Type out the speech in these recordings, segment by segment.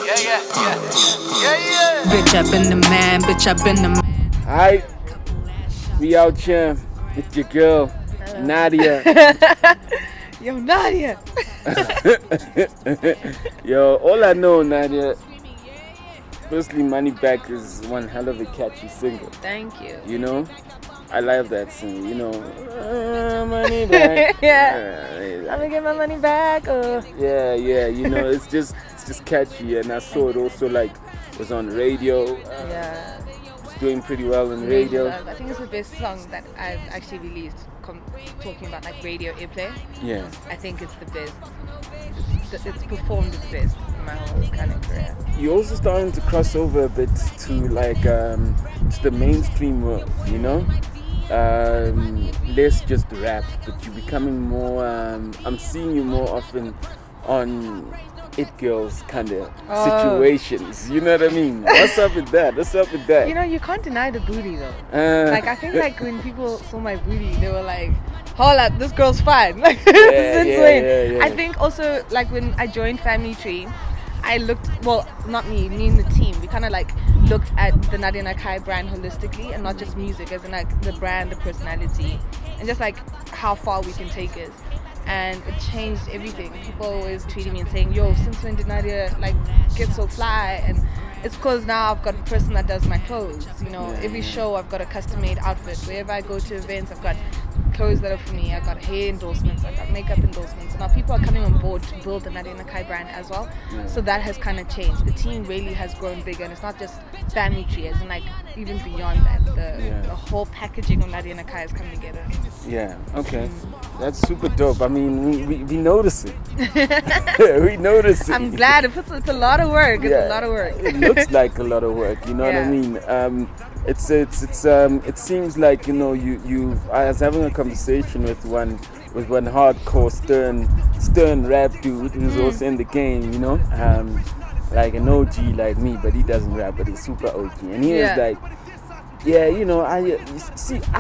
Bitch, I've been the man, bitch, I've been the man. Alright, we out here. It's your girl, Nadia. Yo, Nadia. Yo, all I know, Nadia, firstly, Money Back is one hell of a catchy single. Thank you. You know, I love that song, you know. Money back. Yeah. Let me get my money back. Yeah, you know, it's just catchy, and I saw it also like was on radio. Yeah. It's doing pretty well on radio. I think it's the best song that I've actually released. Talking about like radio airplay. Yeah. I think it's the best. It's performed the best in my whole kind of career. You're also starting to cross over a bit to like to the mainstream world, you know. Less just rap, but you're becoming more. I'm seeing you more often on It Girls kind of situations. You know what I mean? What's up with that? You know, you can't deny the booty though. Like I think like when people saw my booty, they were like, "Hold up, this girl's fine." Like since when? Yeah. I think also like when I joined Family Tree, I looked, well, not me and the team, we kind of like looked at the Nadia Nakai brand holistically and not just music, as in like the brand, the personality, and just like how far we can take it. And it changed everything. People always tweeting me and saying, "Yo, since when did Nadia like get so fly?" And it's because now I've got a person that does my clothes. You know, every show I've got a custom-made outfit. Wherever I go to events, I've got clothes that are for me. I've got hair endorsements. I've got makeup endorsements. Now people are coming on board to build the Nadia Nakai brand as well. So that has kind of changed. The team really has grown bigger, and it's not just Family Tree, as in like even beyond that, the whole packaging of Nadia Nakai is coming together. Yeah. Okay. That's super dope. I mean, we notice it. We notice it. I'm glad. It's a lot of work. It's a lot of work. It looks like a lot of work. You know what I mean? It seems like, you know, I was having a conversation with one hardcore stern rap dude who's also in the game. You know, like an OG like me, but he doesn't rap, but he's super OG, and he was like, yeah, you know, I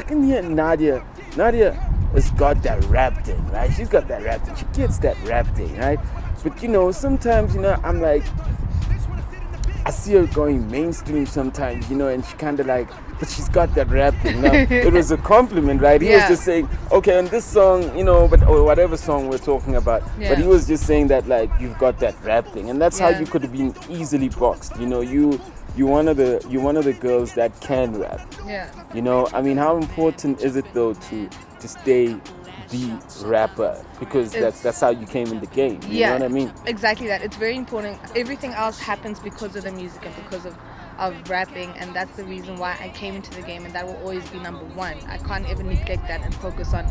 can hear Nadia has got that rap thing, right? She's got that rap thing. She gets that rap thing, right? But, you know, sometimes, you know, I'm like, I see her going mainstream sometimes, you know, and she kind of like, but she's got that rap thing. Now, it was a compliment, right? He was just saying, okay, on this song, you know, or whatever song we're talking about, but he was just saying that, like, you've got that rap thing. And that's how you could have been easily boxed, you know, you're one of the girls that can rap. Yeah. You know, I mean, how important is it though to stay the rapper, because that's how you came in the game. You know what I mean? Exactly that. It's very important. Everything else happens because of the music and because of rapping, and that's the reason why I came into the game, and that will always be number one. I can't ever neglect that and focus on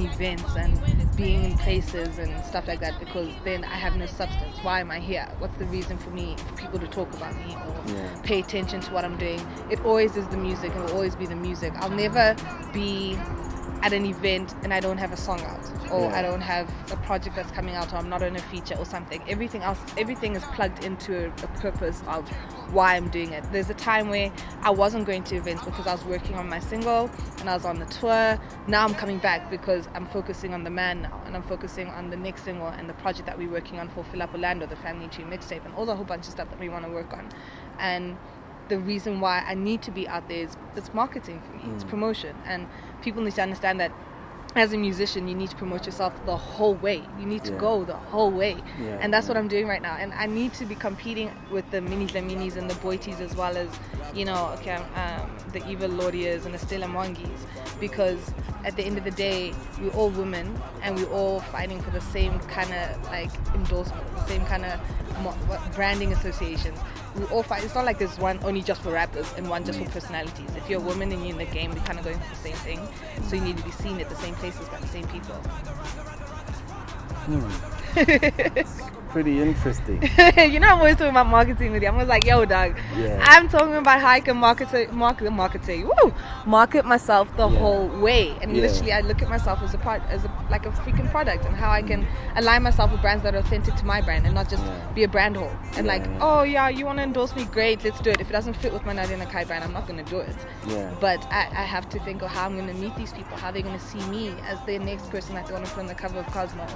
events and being in places and stuff like that, because then I have no substance. Why am I here? What's the reason for people to talk about me or pay attention to what I'm doing? It always is the music. It will always be the music. I'll never be at an event and I don't have a song out, or I don't have a project that's coming out, or I'm not on a feature or something. Everything is plugged into a purpose of why I'm doing it. There's a time where I wasn't going to events because I was working on my single and I was on the tour. Now I'm coming back because I'm focusing on the man now, and I'm focusing on the next single and the project that we're working on for Philip Orlando, the Family Tree mixtape, and all the whole bunch of stuff that we want to work on. And the reason why I need to be out there is it's marketing for me. It's promotion, and people need to understand that as a musician, you need to promote yourself the whole way. You need to go the whole way. And that's what I'm doing right now. And I need to be competing with the Minis Laminis and the Boities, as well as, you know, the Eva Lauriers and the Stella Mwangis. Because at the end of the day, we're all women and we're all fighting for the same kind of like endorsements, the same kind of branding associations. We all fight. It's not like there's one only just for rappers and one just for personalities. If you're a woman and you're in the game, we're kind of going for the same thing. So you need to be seen at the same places by the same people. Pretty interesting. You know, I'm always talking about marketing with you. I'm always like, yo, dog. I'm talking about how I can market myself the whole way. And literally, I look at myself as a freaking product, and how I can align myself with brands that are authentic to my brand and not just be a brand whore. And oh yeah, you want to endorse me? Great, let's do it. If it doesn't fit with my Nadia Nakai brand, I'm not going to do it. But I have to think of how I'm going to meet these people, how they're going to see me as the next person that they want to put on the cover of Cosmo,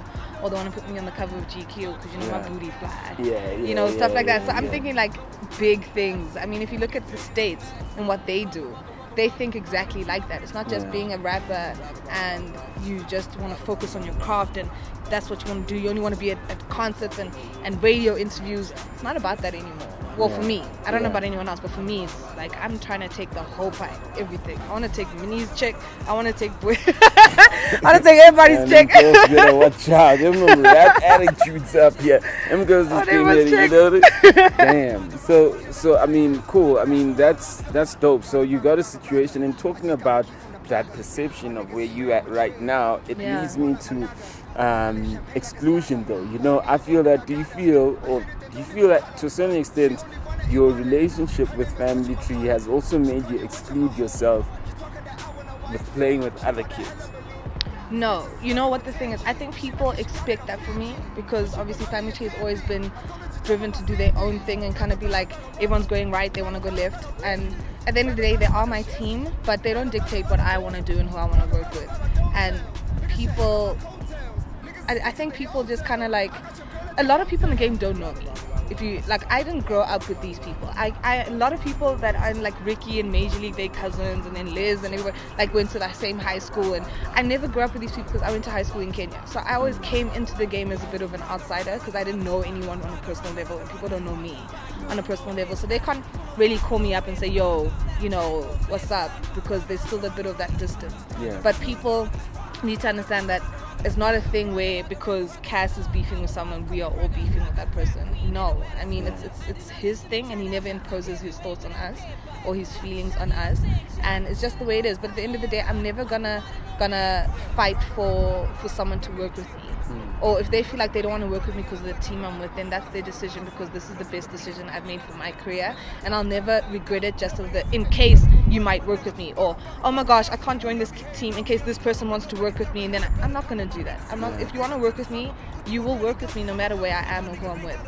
or they want to put me on the cover of GQ, because you know make my booty fly. Yeah, Stuff like that. So I'm yeah. thinking like big things. I mean, if you look at the States and what they do, they think exactly like that. It's not just being a rapper and you just want to focus on your craft and that's what you want to do. You only want to be at concerts and radio interviews. It's not about that anymore. Well, for me, I don't know about anyone else, but for me, it's like I'm trying to take the whole pie, everything. I want to take Minnie's check. I want to take I want to take everybody's check. Girls better watch out. Them rap attitudes up here. Them girls just came here, Damn. So I mean, cool. I mean, that's dope. So you got a situation, and talking about that perception of where you at right now, it leads me to exclusion, though. I feel that. Do you feel that to a certain extent your relationship with Family Tree has also made you exclude yourself with playing with other kids? No. You know what the thing is? I think people expect that from me because obviously Family Tree has always been driven to do their own thing and kind of be like, everyone's going right, they want to go left. And at the end of the day, they are my team, but they don't dictate what I want to do and who I want to work with. And I think people just kind of like, a lot of people in the game don't know me. If you like, I didn't grow up with these people. A lot of people that are like Ricky and Major League, their cousins, and then Liz and everyone like went to the same high school. And I never grew up with these people because I went to high school in Kenya. So I always came into the game as a bit of an outsider because I didn't know anyone on a personal level, and people don't know me on a personal level. So they can't really call me up and say, yo, what's up? Because there's still a bit of that distance. Yeah. But people need to understand that it's not a thing where because Cass is beefing with someone, we are all beefing with that person. No, I mean it's his thing, and he never imposes his thoughts on us or his feelings on us, and it's just the way it is. But at the end of the day, I'm never gonna fight for someone to work with me. Or if they feel like they don't want to work with me because of the team I'm with, then that's their decision, because this is the best decision I've made for my career, and I'll never regret it just in case you might work with me, or oh my gosh, I can't join this team in case this person wants to work with me, and then I'm not going to do that. I'm not. If you want to work with me, you will work with me no matter where I am or who I'm with.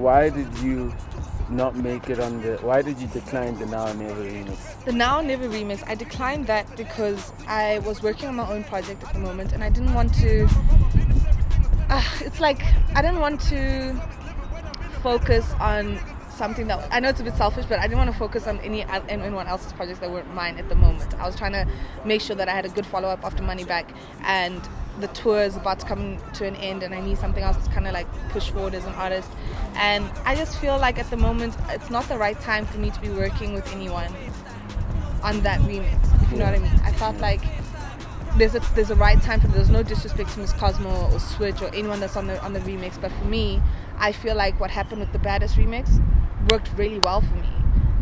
Why did you not make it on why did you decline the Now or Never remix? The Now or Never remix, I declined that because I was working on my own project at the moment, and I didn't want to it's like I didn't want to focus on something that, I know it's a bit selfish, but I didn't want to focus on anyone else's projects that weren't mine at the moment. I was trying to make sure that I had a good follow-up after Money Back, and the tour is about to come to an end, and I need something else to kind of like push forward as an artist. And I just feel like at the moment it's not the right time for me to be working with anyone on that remix, if you know what I mean. I felt like there's a right time for it. There's no disrespect to Miss Cosmo or Switch or anyone that's on the remix, but for me, I feel like what happened with the Baddest remix worked really well for me,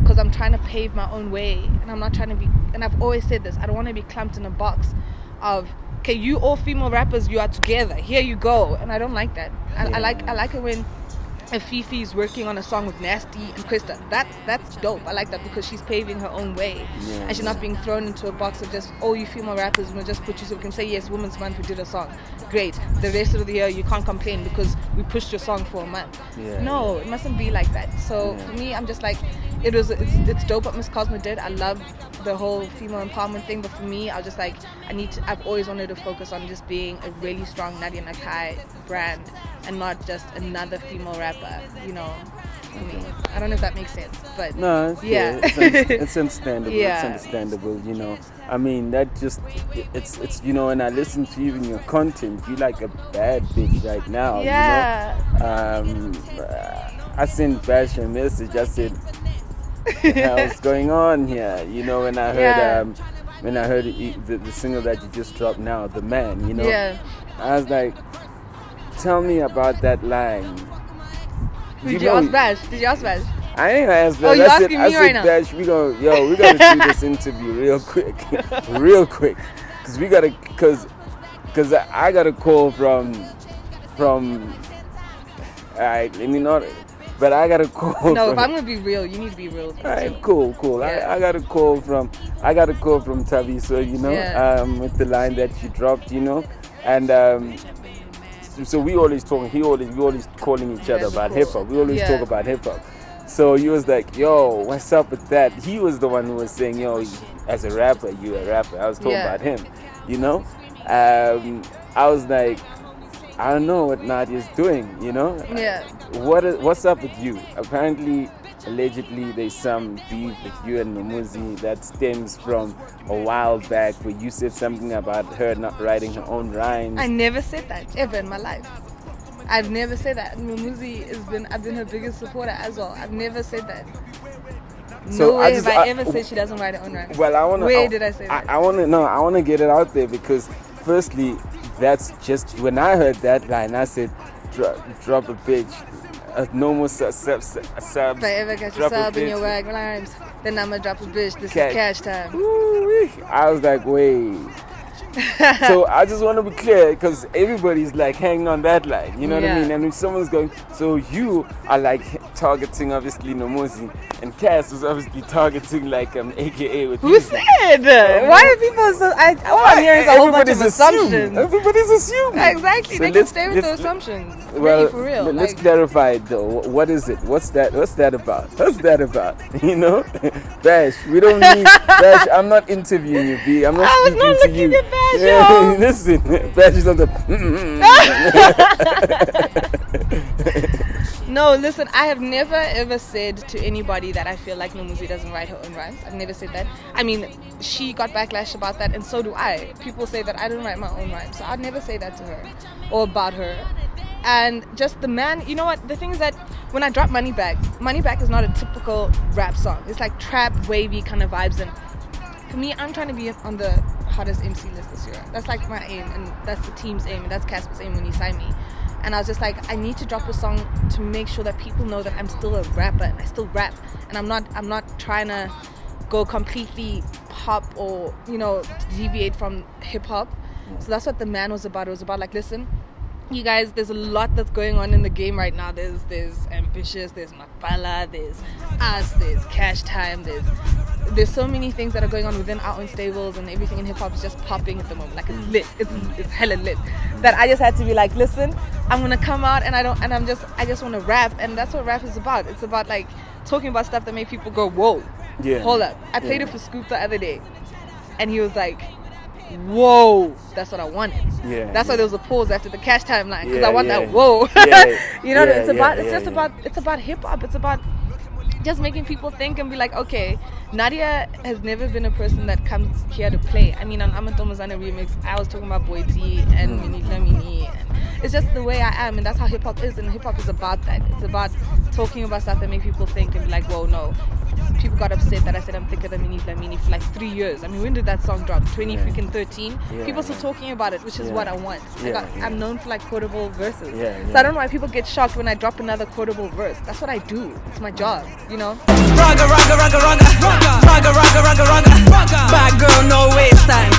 because I'm trying to pave my own way, and I'm not trying to be, and I've always said this, I don't want to be clumped in a box of, okay, you all female rappers, you are together, here you go. And I don't like that. I like it when a Fifi is working on a song with Nasty and Krista. That's dope. I like that because she's paving her own way, and she's not being thrown into a box of just, oh, you female rappers, we'll just put you so we can say, yes, Women's Month, we did a song, great, the rest of the year you can't complain because we pushed your song for a month. No, it mustn't be like that. So for me, I'm just like, it's dope what Miss Cosmo did. I love the whole female empowerment thing, but for me, I was just like, I've always wanted to focus on just being a really strong Nadia Nakai brand and not just another female rapper, for me. I don't know if that makes sense, but no, it's it's understandable. It's understandable, I mean, that just it's when I listen to even your content, you like a bad bitch right now. I sent Bash a message. I said, what the hell's going on here? When I heard the single that you just dropped now, The Man, I was like, tell me about that line. Did you ask Bash? I ain't asked Bash. Oh, you're asking me right now? Bash, we gotta do this interview real quick, because I got a call from. All right, let me not. But I got a call. No, if I'm gonna be real, you need to be real. All right, cool. Yeah. I got a call from Tavi, so with the line that you dropped, and so we always talking. We always calling each other about hip hop. We always talk about hip hop. So he was like, "Yo, what's up with that?" He was the one who was saying, "Yo, as a rapper, you a rapper." I was talking about him, I was like, I don't know what Nadia's doing, you know? Yeah. What's up with you? Apparently, allegedly, there's some beef with you and Nomuzi that stems from a while back where you said something about her not writing her own rhymes. I never said that ever in my life. I've never said that. Mumuzi I've been her biggest supporter as well. I've never said that. So no way have I ever said she doesn't write her own rhymes. Well, Where did I say that? I want to get it out there because, firstly, that's just when I heard that line, I said, "Drop a bitch, no more subs. If I ever get your sub in your wag rhymes, then I'ma drop a bitch. This is cash time." Ooh-wee. I was like, wait. So I just want to be clear because everybody's like hanging on that line, you know what I mean? And if someone's going, so you are like targeting obviously Nomuzi, and Cass was obviously targeting like AKA with Who said? Why are people so? All I'm hearing is a whole bunch of assumptions. Everybody's assuming. Exactly. So they can stay with the assumptions. Well, really, for real. Let's clarify it though. What is it? What's that about? What's that about? You know, Bash. We don't need Bash. I'm not interviewing you, B. I'm not speaking to you. I was not looking at Bash. Yeah, listen, Bash is on the. No, listen, I have never ever said to anybody that I feel like Nomuzi doesn't write her own rhymes. I've never said that. I mean, she got backlash about that, and so do I. People say that I don't write my own rhymes, so I'd never say that to her or about her. And just the man, you know what? The thing is that when I drop Money Back is not a typical rap song. It's like trap, wavy kind of vibes, and for me, I'm trying to be on the hottest MC list this year. That's like my aim, and that's the team's aim, and that's Casper's aim when he signed me. And I was just like, I need to drop a song to make sure that people know that I'm still a rapper and I still rap, and I'm not trying to go completely pop or, you know, deviate from hip hop. So that's what the man was about. It was about like, listen, you guys, there's a lot that's going on in the game right now. There's Ambitious, there's Makbala, there's us, there's Cash Time, there's so many things that are going on within our own stables, and everything in hip hop is just popping at the moment. Like, it's lit. It's hella lit. That I just had to be like, listen, I'm gonna come out and I just want to rap, and that's what rap is about. It's about like talking about stuff that make people go, whoa, hold up. I played it for Scoop the other day, and he was like, whoa, that's what I wanted. That's why there was a pause after the Cash Time line, because I want that whoa. You know, it's about hip hop. It's about just making people think and be like, okay, Nadia has never been a person that comes here to play. I mean, on Amatomazana remix, I was talking about Boy T and Minitla Mini, and it's just the way I am, and that's how hip hop is. And hip hop is about that. It's about talking about stuff that make people think and be like, whoa, no. People got upset that I said I'm thicker than Minitla Mini for like 3 years. I mean, when did that song drop? 2013. People still talking about it, which is what I want. I'm known for like quotable verses. So I don't know why people get shocked when I drop another quotable verse. That's what I do. It's my job, you know? Bad girl, no waste time.